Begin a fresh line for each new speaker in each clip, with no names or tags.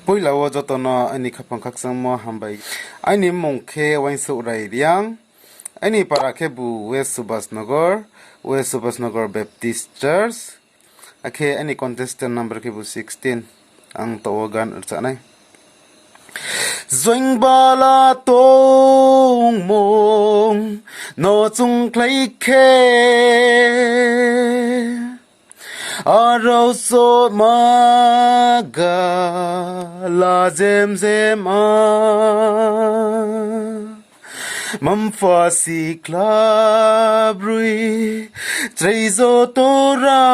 Pui lawa jotono ani khapang khaksang mo hambai ani mongkhe wainsu rai riang ani parakhe bu West Subhasnagar Baptist Church akhe ani contestant number ke bu 16 ang tawagan archanai Doanh bala tong mong no chung klai khe Arau so maga la zem Mam fa si KAUBRU Traizo tora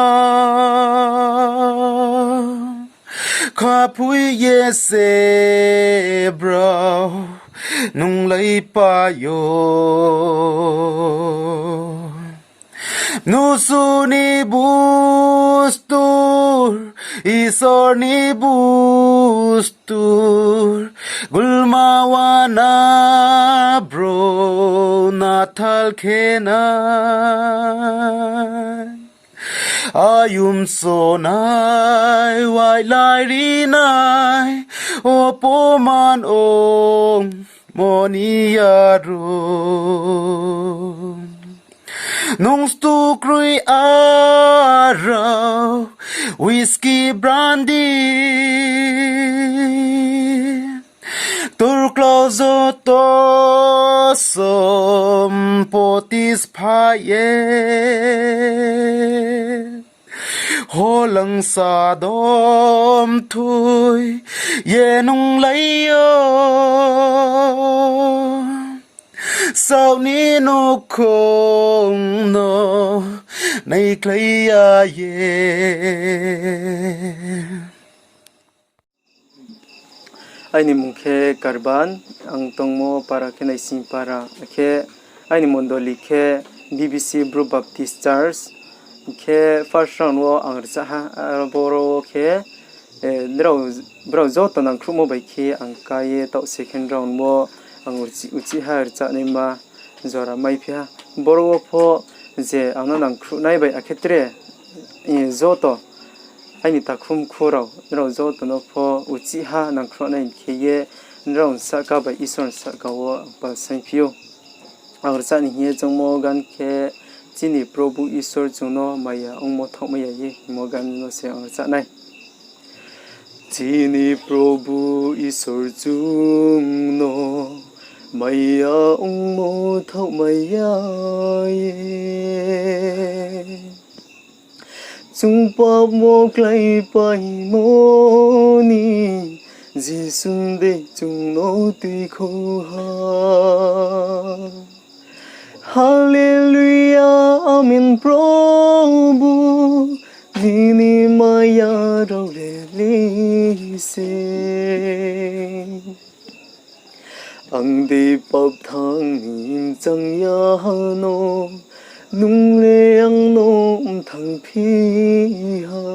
Kapui yese bro Nung lai pa yo Nusu ni bustur Isor ni bustur Gulmawana bro Natal kenai Ayum sonai Wai lai rinai Opo man ong Moni yarum Nung stu krui arau Whiskey brandy Turklozo to som potis paye Holang sa dom thui Ye nung layo Sao ni no kong no Nay klaya ye
Aini mungke karban ang tongmo para kenai sim para ke aini mondoli ke BBC Bru Baptist Church ke first round wo ang rsa boro ke bro zoto nang krumo bai ke ang kaye to second round mo ang uchi ha rsa nei ma zora mai phia boro pho je ang nang kru nai bai aketre zoto Aini takum kurau, nrau zoto no po uchi ha nang krona in kiye nrau saka ba ison saka wo ba sangpio. Ang rasa ni hiye jong mo gan ke jini Prabhu Isor jong no maya ong mo thok maya ye mo gan no se ang rasa nai. Jini Prabhu Isor jong no maya ong mo thok maya ye. Chung pa mo klay pai mo ni Jisung de chung no ti ko ha Hallelujah Amen Prabhu Nini maya rau le li se Ang di pap thang nim chang ya no Nung le ang nom thang phi ha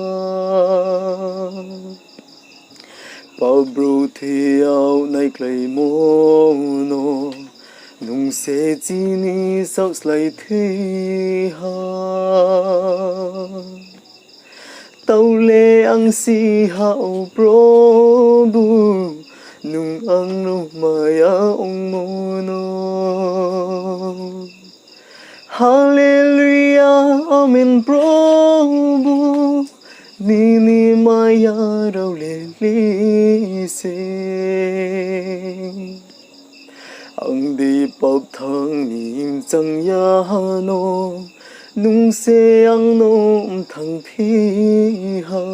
KAUBRU thi ao nai klai mo no Nung se chi ni sau slai thi ha Tau le ang si hao Prabhu Nung ang no maya ong mo no Hallelujah, Amen Prabhu Nini maya rau le li se Ang di pap thang nim chang ya no Nung se ang nom thang phi ha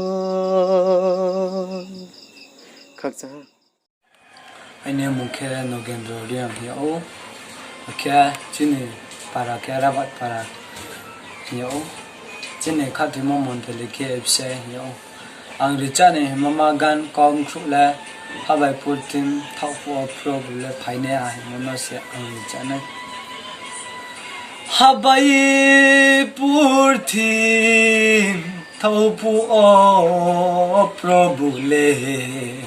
Kakcha
Aine mukhe nogendro liang hiao Akya chini para kerabat para yo jene khati mo montele ke epse yo ang richane mama gan kong khula habai putin thaupo problem phaine a mono se ang richane habai putin thaupo problem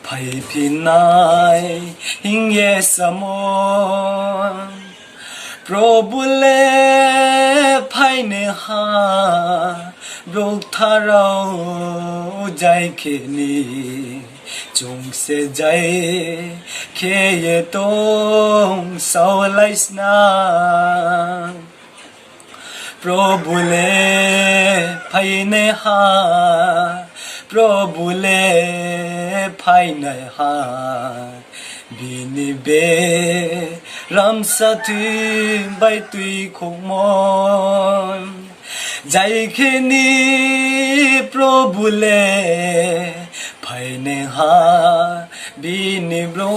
phai pinai hinge samon Prabhu le phaine ha bro tharao jai ke ni chung se jai ke ye tong sao lai sna Prabhu le phai ne ha Prabhu le phai ne ha bini be ram sa tu bai tui khong mon jai khe ni Prabhu le phai ne ha bini bro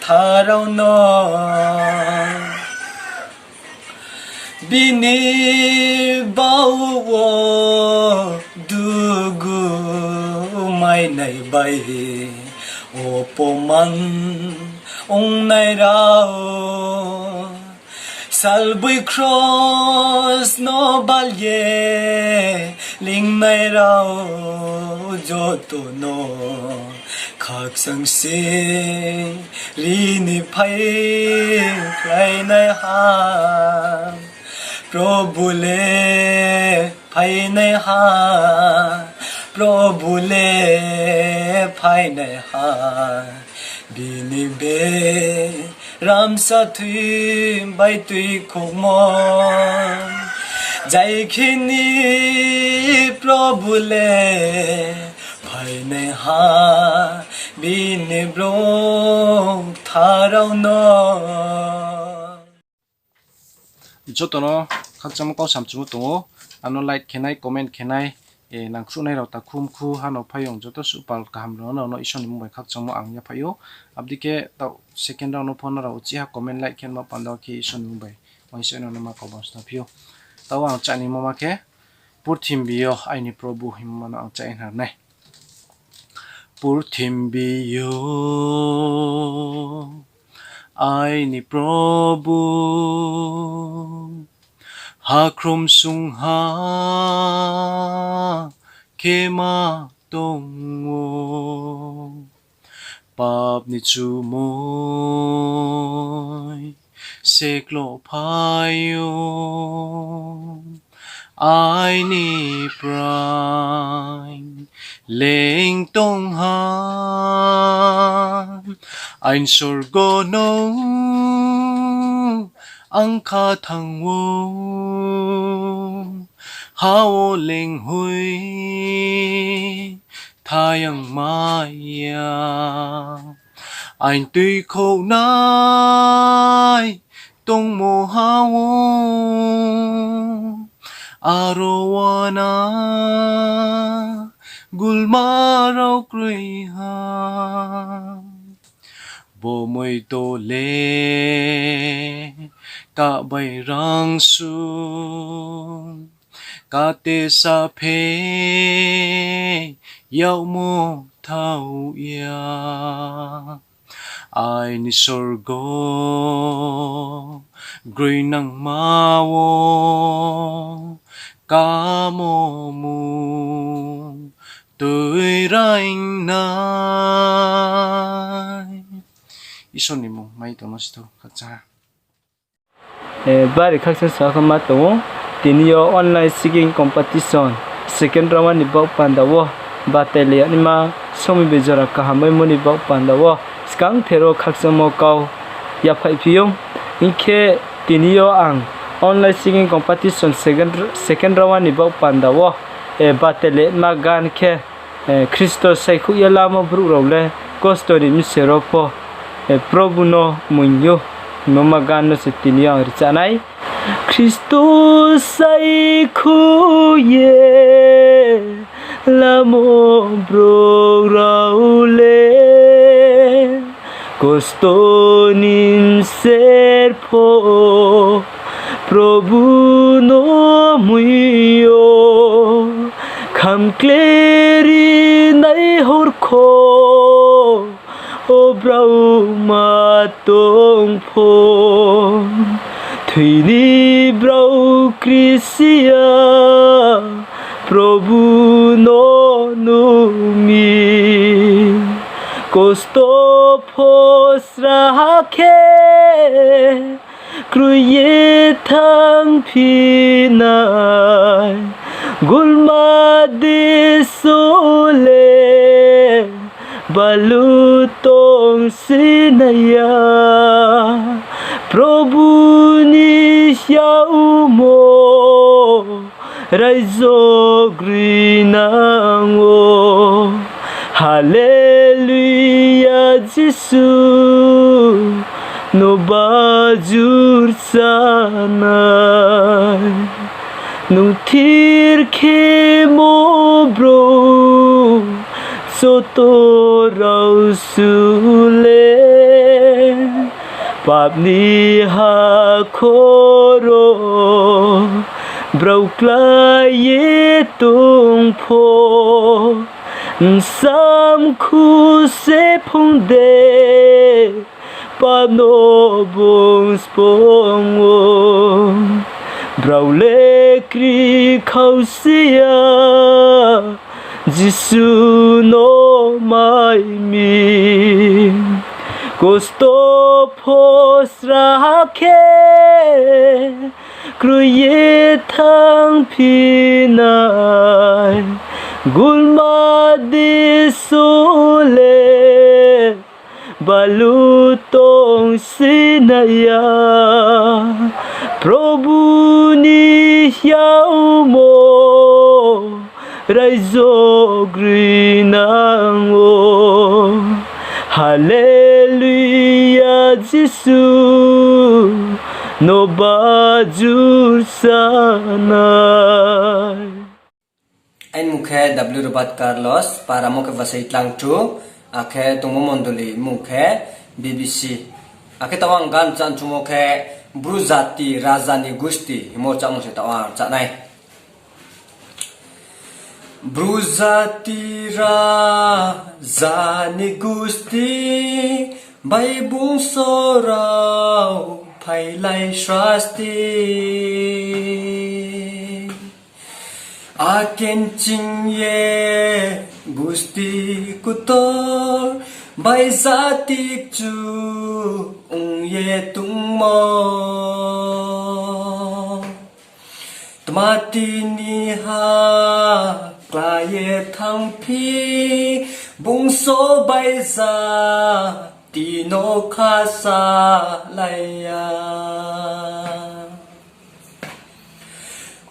tharau no bini bao wo dugu mai nai bai opo man ong nai rao salbui cross no balye ling nai rao joto no khak sang se rini phai khai nai ha Prabhu le phai ne ha Prabhu le phai ne ha bini be ram sa thui bai tui khong mon jai khini Prabhu le phai ne ha bini bro tharau no
jotono khakcham ko samchu tongo ano like khenai comment khenai nangsu nai rota khum khu hano phayong joto supal kaham no no isoni mumbai khakcham ang ya phayo abdike ta second round no phone ra uchi ha comment like khen ma pando ki isoni mumbai oise no ma ko basta phio taw ang chani mama ke purthim bio aini Prabhu himmana ang chain har nai purthim bio aini Prabhu ha krom sung ha kema tong pap ni chu moi seklo phayo ai ni prime leng tong ha ein sorgo no ang kha thang wo hao leng hui thayang maya ein tui khâu nai tong mo hao arowana gulmarau kriha bo moi to le ka bai rang su ka te sa phe yau mo thau ya ai ni sorgo grey nang mawo ka mo mu tui raing nai isoni mo mai to nosto kacha
bari khaksa sakama to tinio online singing competition second round ni bau pandawo batele ni ma somi bejara kahamai moni bau pandawo skang thero khaksa mo kau ya phai phiyo inke tinio ang online singing competition second round ni bau pandawo batele ma gan ke Christo sai khu yala mo bru role kostori mi seropo Prabhu no munyo mama gan no setini ang richanai Christo sai khu ye lamo bro raule kostonin serpo Prabhu no muyo kham kleri nai horkho o brau ma tong phom thini brau krisia Prabhu no numi kosto phosra khe kruye thang phinai Gulma di sole balutong sinaya Prabhu ni siya mo raizo grinango Hallelujah Jesus no bajur sanay nung tir ke mo bro soto rau sule pap ni ha koro brau klaye tung po sam khu se phong de pa no bong spong brau le kri khau sia jisu no mai mi costo pos rakhe kruye thang pinai gulma de sole balutong sinaya Prabhu ni hiao mo raizo grinango Hallelujah Jesus no bajur sanay
Ein mukhe W Robert Carlos para moke vasait lang tu akhe tungu mondoli mukhe BBC akhe tawang gan chan chu mukhe Bru-C Rajani Gusti himo chang se tawang chanai Bru-C Rajani Gusti bai bung sorau phai lai shrasti aken chingye gusti kutor bai zatik chu ungye tungmo tmati ni ha klaye thang phi bungso bai za tino khasa laya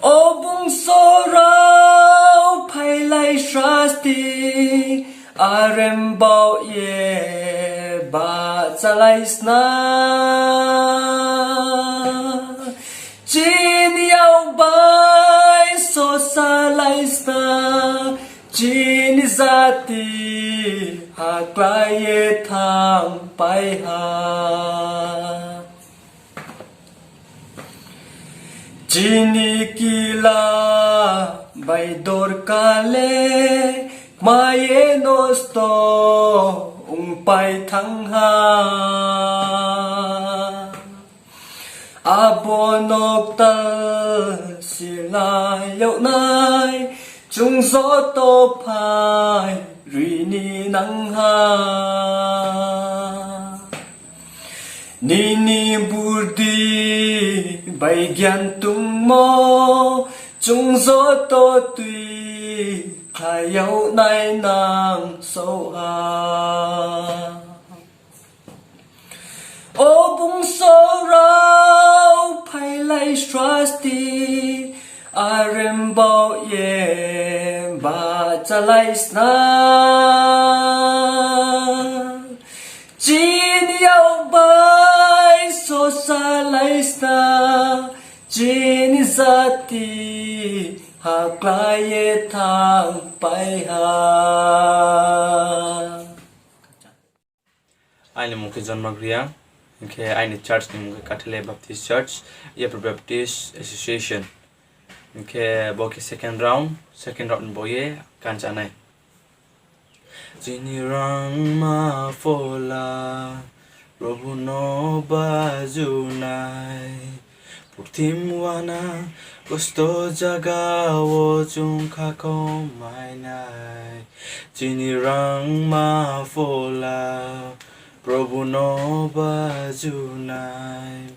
O bung sorau phai lai shrasti arem bao ye ba chalai sna chin yau bai so salai sna chin zati ha klaye thang pai ha Jini kila bai dor kale maye nosto pai thang ha abonok tal sila yau nai chung gió to phai rini nang ha Nini burdi bai gyan tung mo chung gió to tùy khai yau nai nang sâu ha O bung so rau phai lai trusty arem bao ye ba chalai sna Jin yau bai so salai sna Jin zati ha klaye thang pai ha
Aini mungkin John Magriang ke aini church ni mungkin Kathele Baptist Church Yep Baptist Association ke boki second round boye kancanai Jini rang ma fola Robu no bajunai Puktim wana gusto jaga wo jung kako mainai Jini rang ma fola Prabhu no bajunai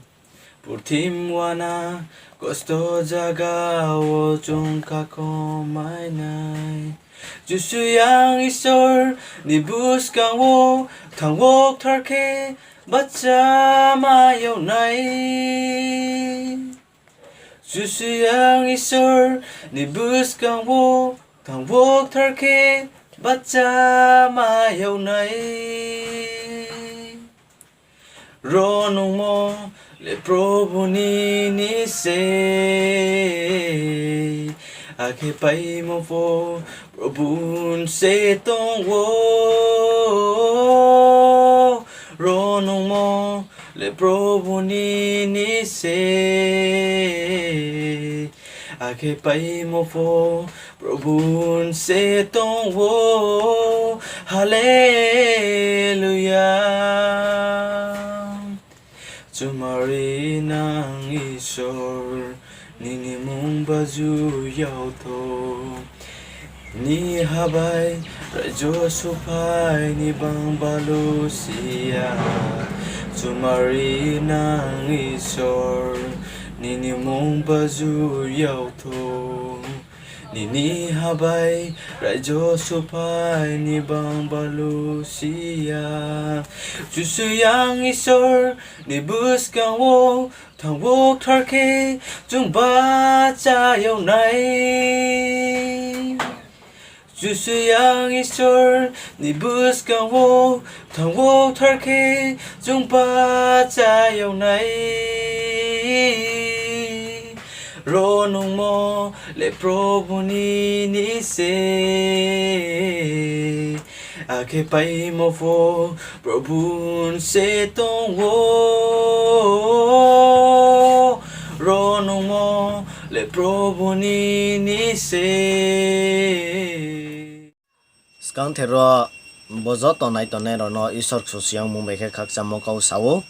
Putimwana Gusto jagawo jung kakomay nay Jusu yang isor nibus kang wo Thang wok tharke bacha mayaw nay Jusu yang isor nibus kang wo Thang wok tharke bacha mayaw nay Ronong mo le probu ni se Ake pai mo fo probun se tong wo Ronong mo le probu ni se Ake pai mo fo probun se tong wo Hallelujah Tumari nang isor Nini mong baju yaw to Ni habay radyo supay Ni bang balo siya Tumari nang isor Nini mong baju yaw to Nini habay radyo supay Ni bang balo siya Jusu yang isor Ni bus kang wo Thang wok tharke Jung ba cha yaw nay Jusu yang isor Ni bus kang wo Thang wok tharke Jung ba cha yaw nay Ronong mo le probu ni se Ake pai mo fo probun se tong wo Ronong mo le probu ni se
Skang thero bozo tonai tonai rono isor susiang mumbai ke khak chamo kau sawo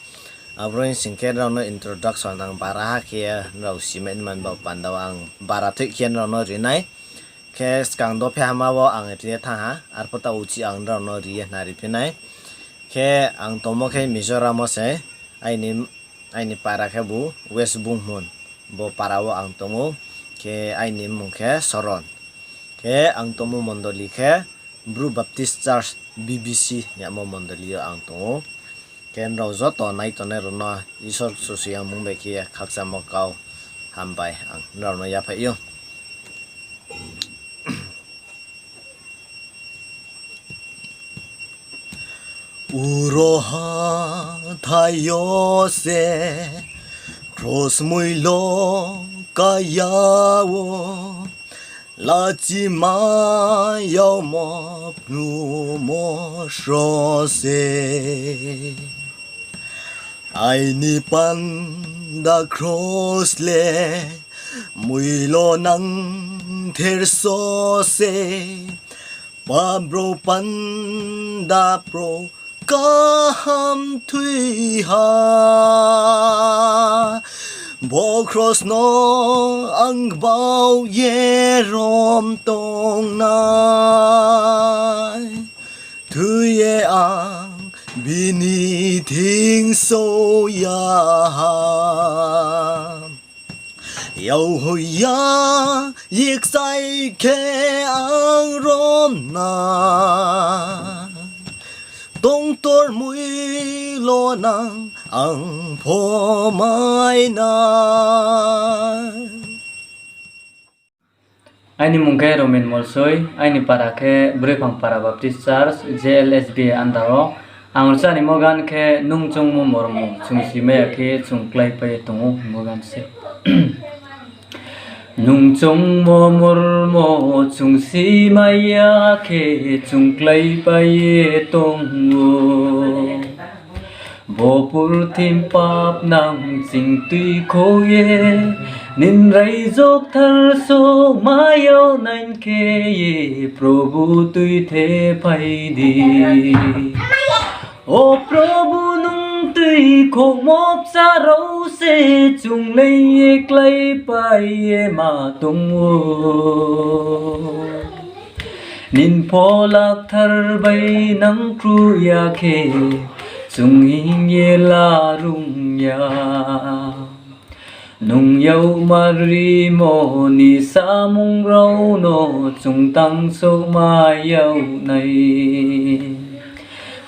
Abroin singker rono introduction ang para kia rau simen man ba pandaw ang bara thik kian rono rinai ke skang do phe hamawo ang ri tha ha arpota uchi ang rono ri nari pinai ke ang tomo ke Mizoram se aini para ke bu West Bungmun bo parawo ang tomo ke aini mungke soron ke ang tomo mondoli ke Bru Baptist Church BBC nyamo mondoli ang tomo Ken rozo to nai to ne rono isor susiang mumbai ki khaksa mokau hambai ang rono ya pha yo Uroha thayo se cross muilo kayawo la chi ma yo mo pnu mo sho se ai ni pan da cross le muilo nang ther so se pa bro pan da pro ka ham thui ha bo cross no ang bao ye rom tong nai thu ye ang bini thing so ya Yau hu ya yik sai ke ang rom na Tong tor mui lo nang ang po mai na
Aini mungkai romen molsoi aini para ke Bru-C para Baptist Church JLSB andaro angursa ni mogan ke nungchung mo mormo chungsi me ke chungklai pe tongu mogan se nungchung mo mormo chungsi maya ke chungklai pe tongu bopur thim pap nang sing tui ko ye nin rai jok thar so mayo nain ke ye prabhu tui the pai di o prabhu nung tui ko mop sa ro se chung lei ek lai pai ye ma tung wo nin polak thar bai nang kru ya ke Sung in ye la rung ya
nung yêu mari mo ni sa mong rau no chung tăng so ma yêu này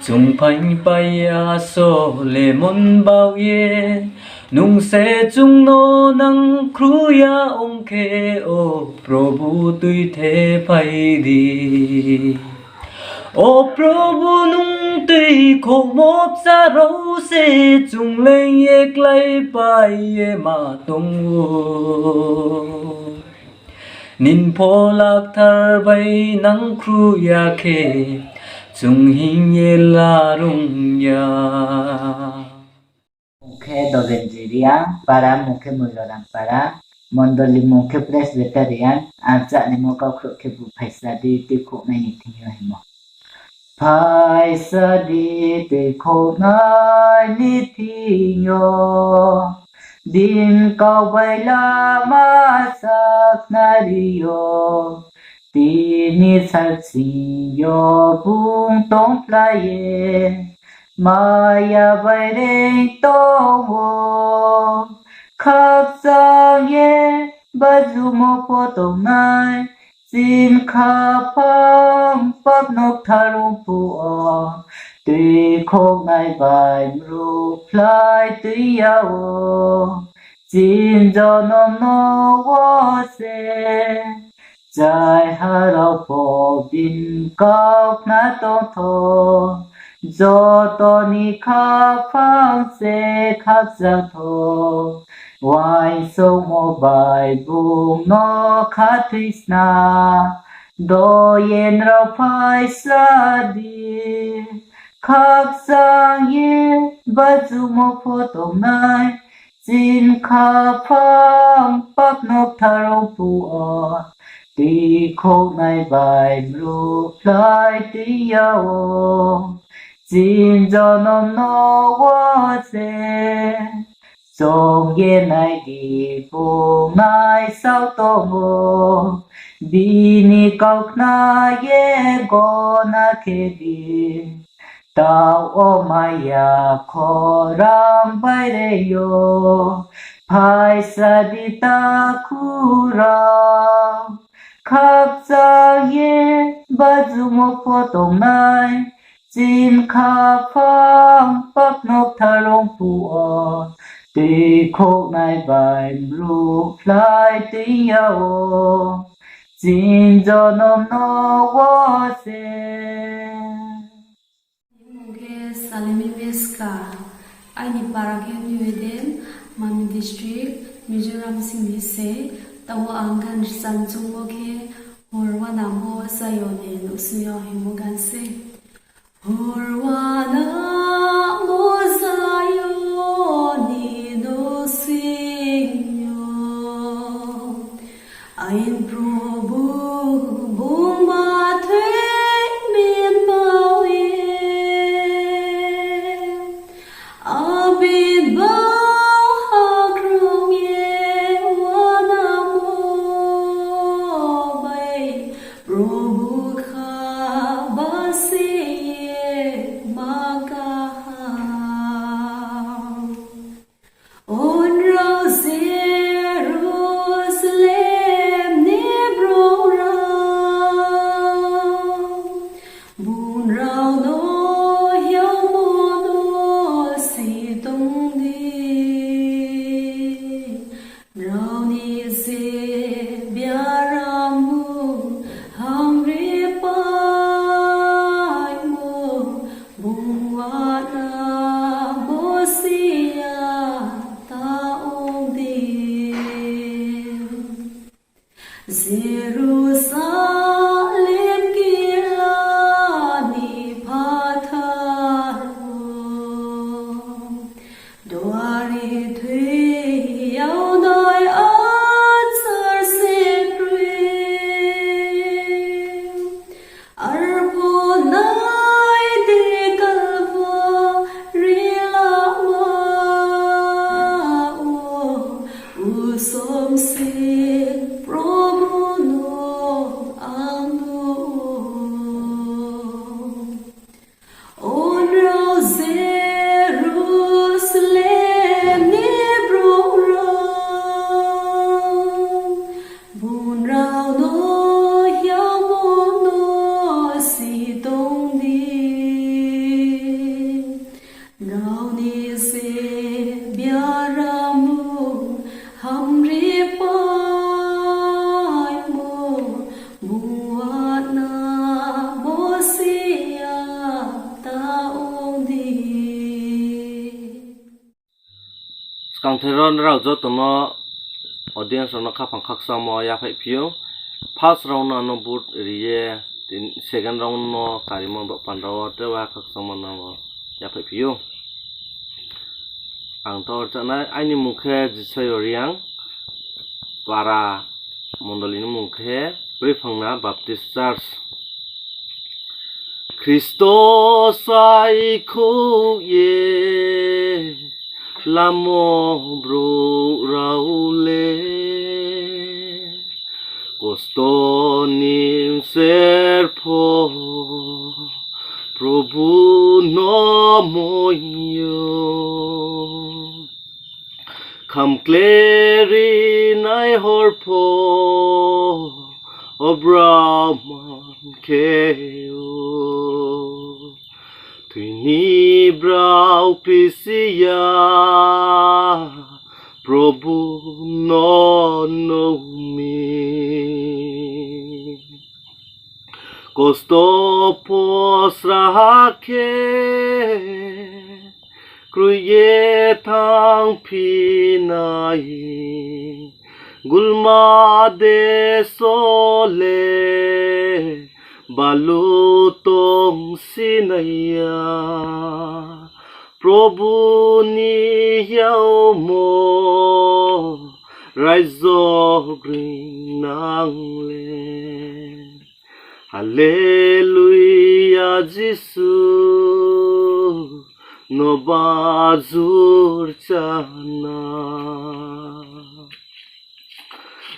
chung phanh bay a so le mon bao ye nung se chung no nang kruya ong ke o prabhu tui the phai di o prabhu nung tui kho mop sa rau se chung leng ek lai pai ye ma tung wo nin pho lak thar bay nang kruya ke chung hing ye la rung ya
Mujer dovenjeria para mujer muloran para mondoli mujer presbyterian aja ni mo kau kruk ke bu paisa di ku na ni tingyo himo paisa di ku na ni tingyo din kau baila masak nario tini salsiyo bung tong playe Maya bay đêm tô vô khắp giang ye bazu mo po tô nai xin khắp phong pháp nốc tha rong pu o tùy khóc nai bài ru plai tùy yao xin cho nom no wo se dài hà rau phổ bin cốc na tô thô do to ni khắp phang se khắp giang thô wai so mo bài buông nó khát thủy na do yen rau phai sa đi khắp giang ye bazu mo pho tong nai xin khắp phang pháp nốc tha rong pu o đi khóc nai bài ru plai tí yao xin cho nom no wa se song ye nai di bu nai sao to mo bi ni kau na ye go na ke di tao o maya kho ram bai re yo phai sa di ta khu ra khắp giang ye bazu mo pho tong nai xin khắp phong pháp nốc tha rong pu o tùy khóc nai bài ru plai tùy yao xin cho nom no wo se
Muge Salimi Veska Aini Paragen Yueden Mami District Mizoram Singhise Tawo Angan Sanchung Moke Horwana Mo Sayone no Suyo Himoganse Horwana Mo Sayone no Sinyo Ain Prabhu Bumba Thek Min Bawe Abid Bao Hakrong Ye Wanamo Bay Prabhu Kha Basi Ye Magaha
Kang theron rau jo to no audience no khapang khaksa mo ya phai phiu first round no boot riye second round no karimo ba pandaw te wa khaksa mo no ya phai phiu ang tor chana aini mukhe jisayo riang para mondolini mukhe prifangna baptist church Christos ai khu ye lamo bro raule costo nim serpo Prabhu no moyo Come clearly nai horpo O Brahman keo Tini brau pisia Prabhu no me Costo posrake Kruye tang pinai Gulma de sole Balutong sinaya Prabhu niyaw mo Raizo green nang le Hallelujah Jesus no bazur chana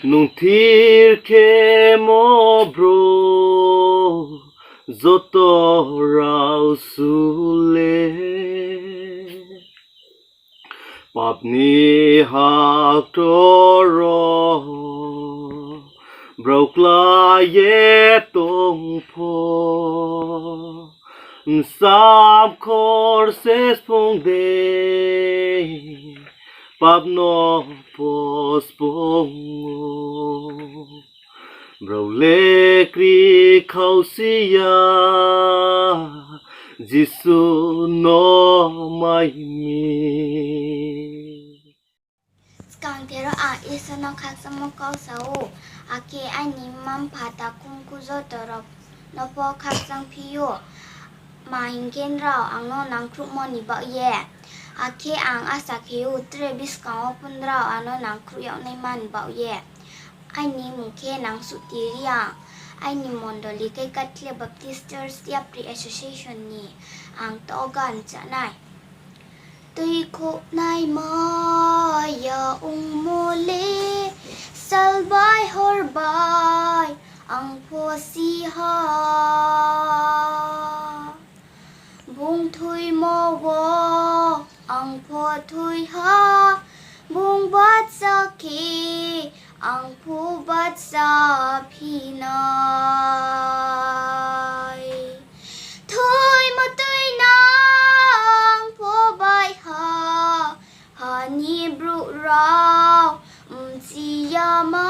Nung tir ke mo bro Zoto rausule Papni haktoro Brokla ye tong po Sam corses pong de Pabno pospong Brole kri kausia Jisu no mai mi
Kang tero a isono khak samo kau sau ake ani mam phata kum kuzo torop nopo khak sang phiyo ma hingken rao angno nang kruk mo ni ba ye ake ang asa kheu trebis kang opun rao ano nang kruk yaw nei man ba ye ani mungke nang su tiria ani mondoli kai katle baptist church yapri association ni ang togan chanai Tui khúc nai mơ ya ung mô lê Salbai hor bai ang po si ha Bung thui mô wo ang po thui ha Bung bat sa ki ang po bat sa pinay Thui mô thui nang po bai ha Hani bru rao siyama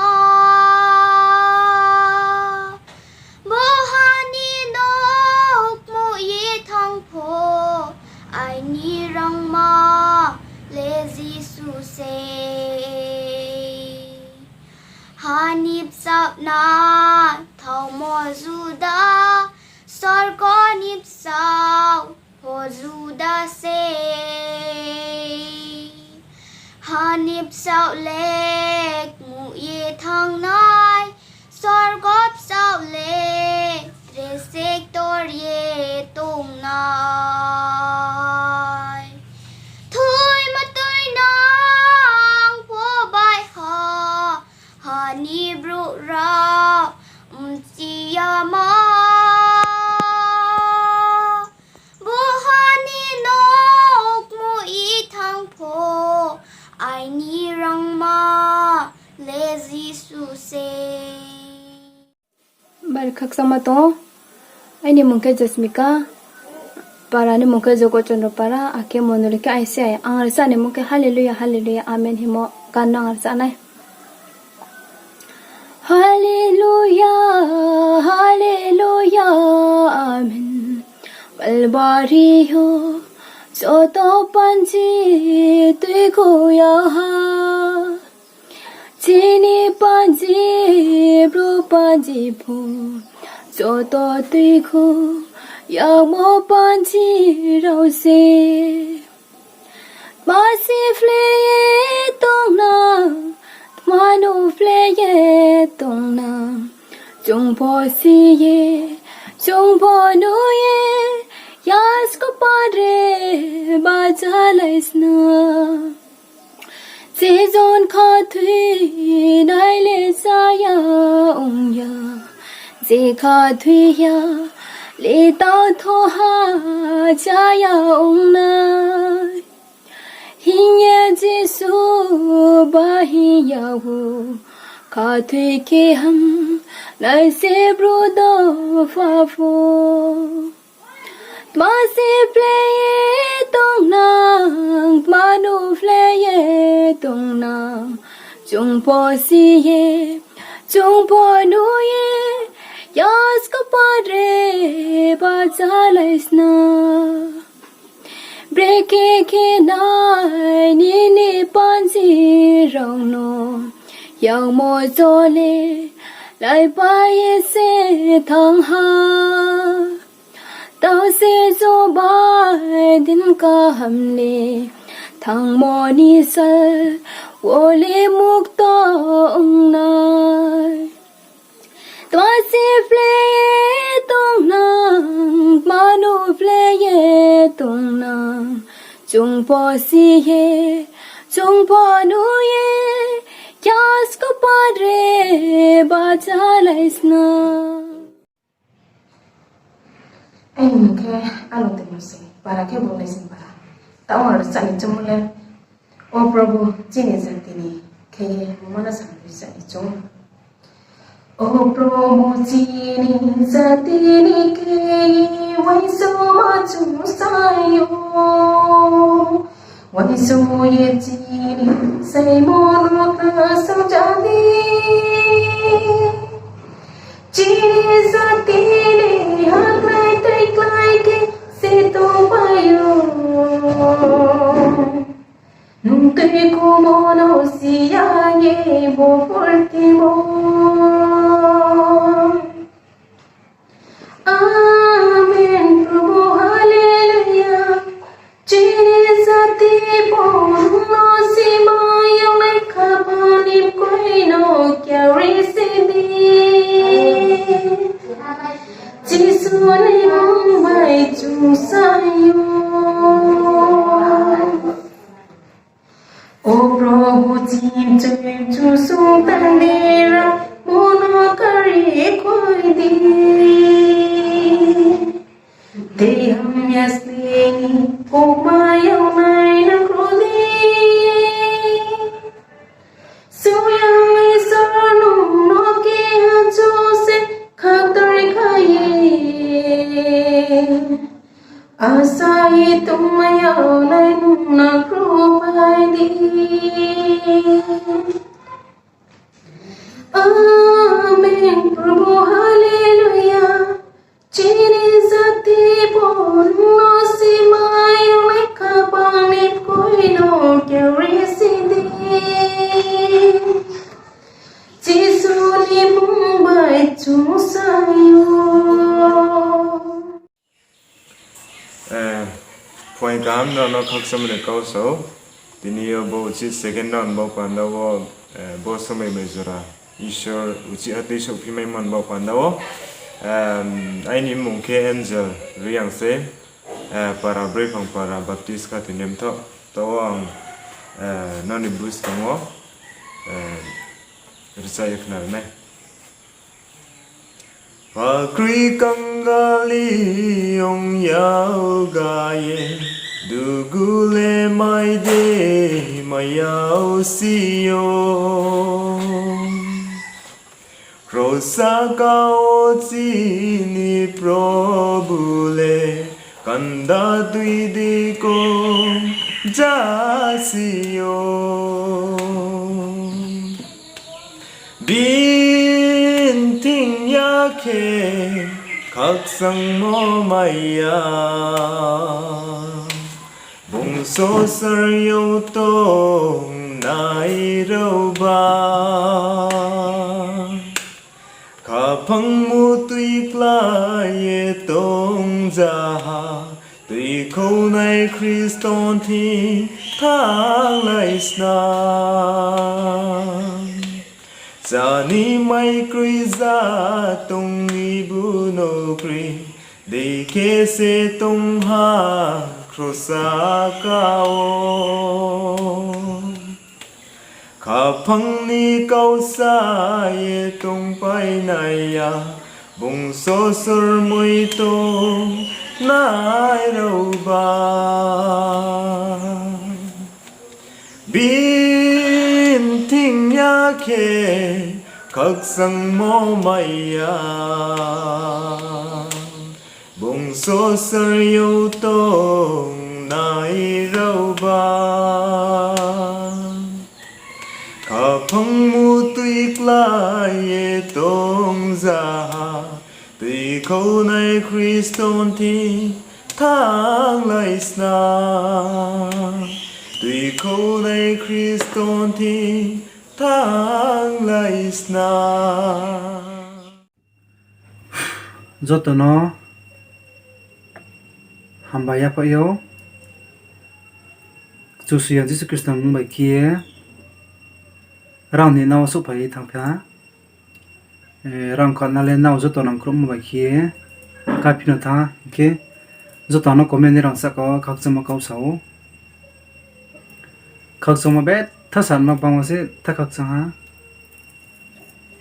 Bo hani nok mo ye thang po Ai ni rang ma le jisu se Hanip sap na thau mo juda Sor ko nip sao ho juda se Hanip sao lek mu ye thang nai Sor gop sao le Tresek tor ye tung nai Thui ma tui nang po bai ha Hani bru rao siyama Buhani nok mu i thang po Ai ni rang ma le jisu se
Bar khak sama to Aini mungke jasmika para ni mungke joko chondro para ake monole ke aise ay ang risa ni mungke hallelujah hallelujah amen himo kanang arsa nai Hallelujah hallelujah amen balbari ho cho to pan chi tui ko ya ha chi ni pan chi bru pan chi phu cho to tui ko ya mo pan chi rau se ma si fle tong na ma no fle ye tong na chung po si ye chung po no ye yas ko padre ba jalais na se zon kha thui nai le sa ya ong ya je kha thui ya le ta tho ha cha ya ong na hin ye jesu ba hin ya hu kha thui ke ham nai se bro do fa fo ma si play tong nang ma no play tong nang chung po si ye chung po no ye yas ko padre ba jalais na break ke nai ni pan si rong no yang mo zole lai pa ye se thang ha tao se zo ba din ka hamle thang mo ni sal wo le muk to ong nai twa se play tong nang ma no play tong nang chung po si ye chung po no ye yas ko padre ba jalais na
anh mình khe alo te mose para ke bole sin para ta or sa ni chumule o prabhu chini santini ke mana san sa ni chum o prabhu chini santini ke wai so ma chum sayo wai so ye chini sai mon ta sam jani chini santini hat ke se to bayo nunca como no si ya ye bo porque mo amen prabhu hallelujah jesus ati bon no si mayo me kapani koi no carry sidi Jesus ne mai chung sayo o prabhu jin chen chu sung tanera mono kari koi di te hum yasni o mayo nai na krodi suyang isarnu no ke hancho se khatare khaye asai tumaya nai na krupai di amen prabhu hallelujah chini sati bon no si mai nai kapani koi no carry sidi Jesus ni mumbai chung sayo
point kam no khaksam ne kau so tiniyo bo chi second non bo panda wo bo somai mejora ishor uchi ati so phimai man bo panda wo ai ni mungke angel riang se para break ang para baptist ka tinem tho to ang non bus tamo Risai kenal me. Pakri kangali yong yao gaye dugule mai de mayao siyo rosa kao ni probule kanda tuidi ko jasiyo binting yake kaksang mo maya số sơ yêu tông nai râu ba khả phăng mu tuy kla ye tông ra tuy khâu này Christon thì thang lại sna za ni mai kri za tông ni bu no kri de ke se tông ha krosa cao khả phăng ni cao sa ye tông pai này ya bung so sur mui tông nai râu ba bin thinh nhá khe khắc sang mô maya bung so sơ yêu tông nai râu ba khả phăng mu tuy kla ye tông ra tuy khâu này Christon thì thang lại sna tuy khâu này Christon thì thang lại sna
Joto no hamba ya pa yo chu sian Jesus Christ mong bai kia rang ni naw su pai thang phya rang khan na le naw joto nang krom bai kia ka pina tha ke joto no comment ni rang sa ko khak chama kau sau khak chama be tha san ma bang se tha khak cha ha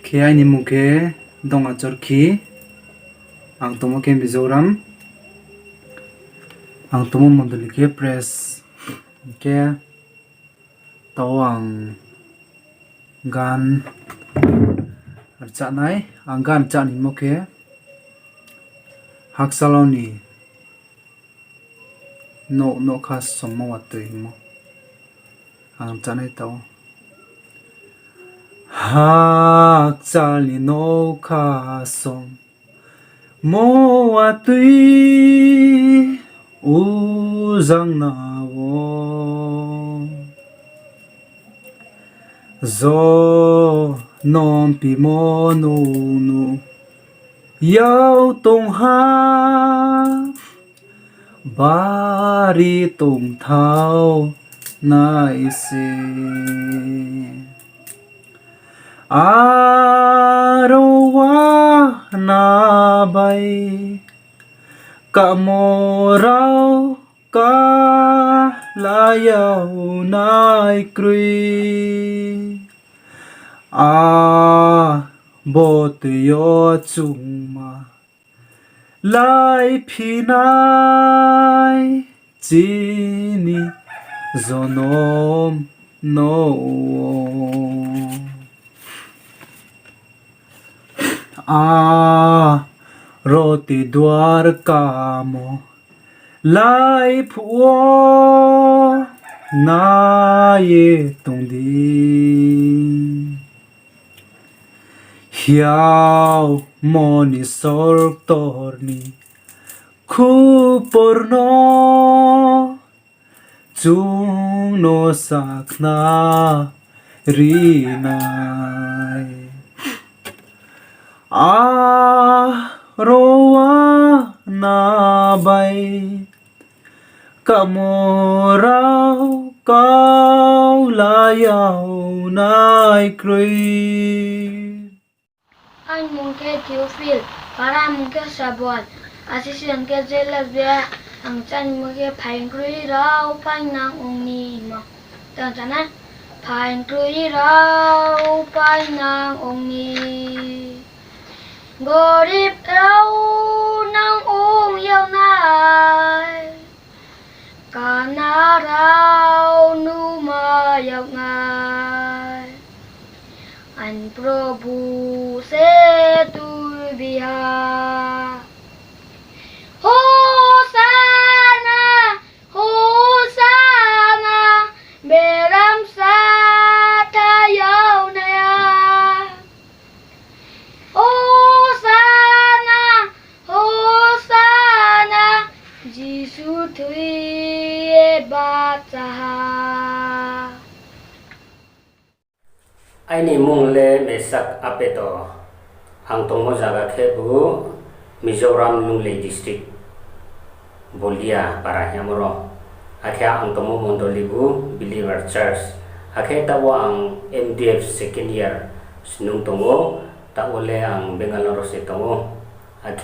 ke ai ni mu ke dong a chor ki ang tomo ke mizoram ang tomo mondoli ke press ke tawang gan archa nai ang gan cha ni mo ke hak saloni no khas sommo watoi mo ang cha nai taw hak chali no khasom mo watui uzang na wo zo non pi mo nu yau tong ha bari tong thao nai se arowa na bai ka mo rau ka la yau nai krui a bot yo chung ma lai phinai chini zonom no roti dwar kamo lai phuo na ye tung di hiao moni sork torni khu porno chung no sakna rinai rowa na bai kamorau kau layau nai krui
Anh muốn cái thiếu phiền para muốn cái sabon assistant cái dễ là về ang chan muốn cái phai krui rau phai nang ong ni mà tang chan á phai krui rau phai nang ong ni gorip rau nang ong yêu nai kana rau nu ma yêu ngai anh Prabhu se tu biha Hosanna Hosanna beram sa tha yau naya Hosanna Hosanna Jisu thui ba จ้า
ไอ้นี่มุงเล่เมสักอาเปโตอังตงโมจากาเคบูมิโซรัมลุงเลดิสตริกบอลเดียปาราฮิมรออาเคอังตงโมมอนโดลิบูบิลีเวอร์เชอร์สอาเคตาวอัง MDF second year สนุงตงโมตาโอเลอังเบงกาลโรเซตงโมอาเค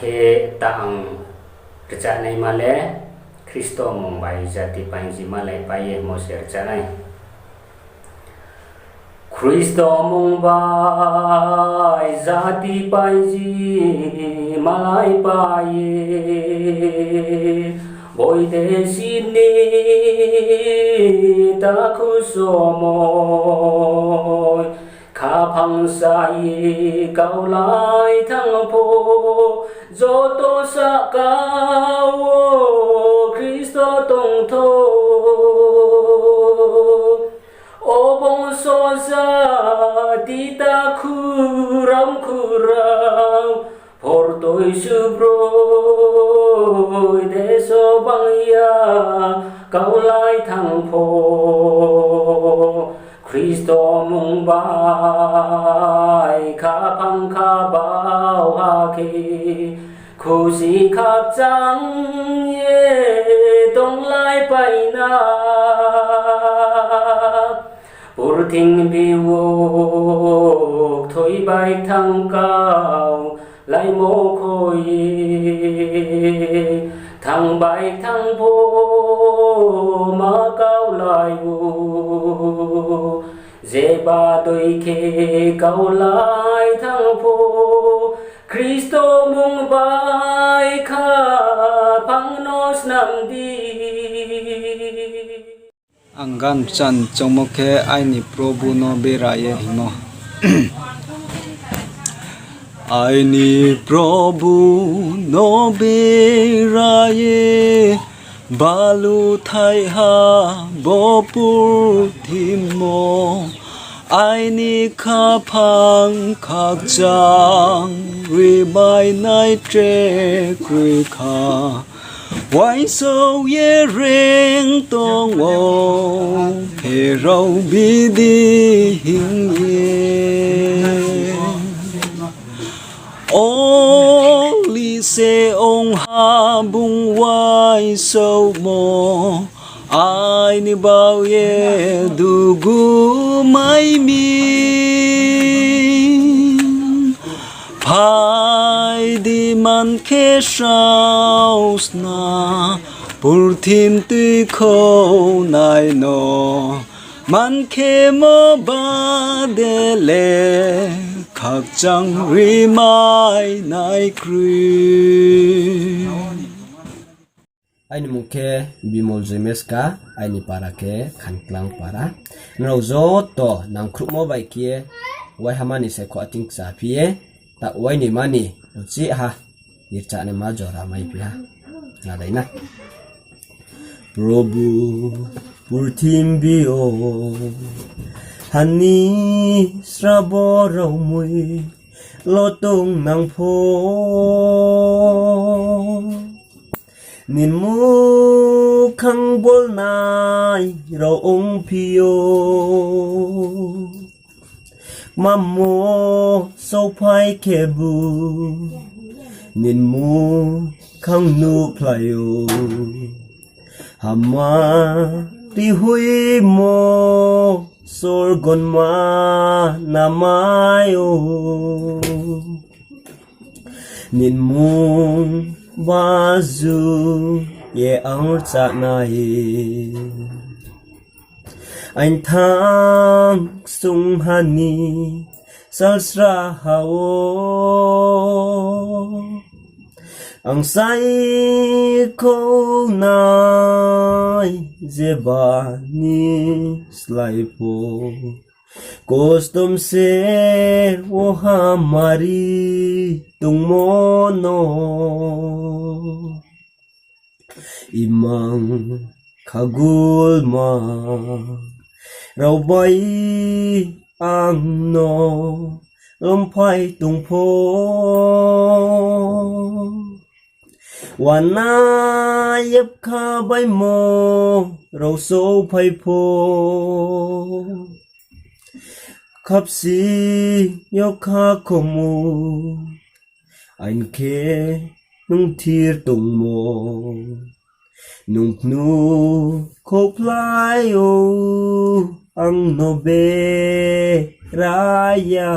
ตาอังรจาในมาเลคริสโตมงไบจติปัญจิมาเลไปเยโมเสรจาในคริสโตมงไบจติปัญจิมาเลไปเยบอยเดสินีตาคุโสโมข้าพังสายเกาไลทั้งโพโจโตสักกาวคริสโตตงโทโอบงโซซาติตาคูรัมPortoi subroi deso bangya kaulai thang pho Christo mung bai kha phang kha bao ha ki khu si khap chang ye dong lai pai na Pur thing bi wo thoi bai thang cao lại mô khôi thằng bài thằng vô mà cao lại vô dễ ba đôi khê cao lại thằng vô Christo mong bài khá phăng nos nam đi
anggan chan chomokhe aini Prabhu no beraye himo Aini Prabhu no beraye balu thai ha bopur thimo Aini kha phang khak chang ri bai nai tre kri kha Why so ye ring tong wo he rau bi di hing ye Only say ông ha bung why so mo ai ni bao ye du gu mai mi Phai đi man khe sao na pur thim tuy khâu nai no man khe mo ba de le khak chang ri mai nai kri
Aini mukhe bimol jemeska aini para ke khanklang para nro zo to nang khrup mo bai kie wai hamani se kho ating cha pie ta wai ni mani uchi ha ircha ne ma jora mai pi ha na dai na Prabhu purthim bio hani srabo rau mui lo tung nang pho Nin mu khang bol nai ro ong pio Mamo so pai kebu Nin mu khang nu playo Hama ti hui mo sor gon ma namayo Nin mu Bazu ye ang chak nai Anh thang sung hani salsra hao Ang say ko nai zebani slaipo Custom se wo hamari tung mono Imang khagul ma rau bai ang no lom phai tung pho
wana yep kha bai mo ro so phai pho khắp si yo kha khomu anh khe nung thir tung mo nung nu khop lai o ang no be raya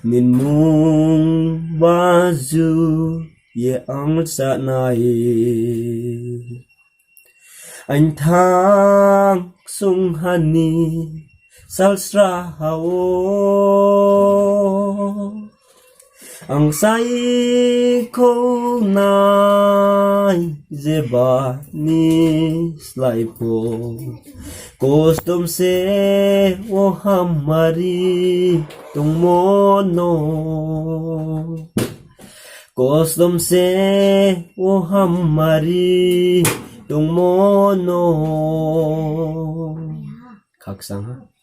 min mung bazu ye ang sa nai anh thang sung hani salsra hao ang say ko nai zeba ni slai po custom se wo hamari tung mono custom se wo hamari tung mono khắc sang ha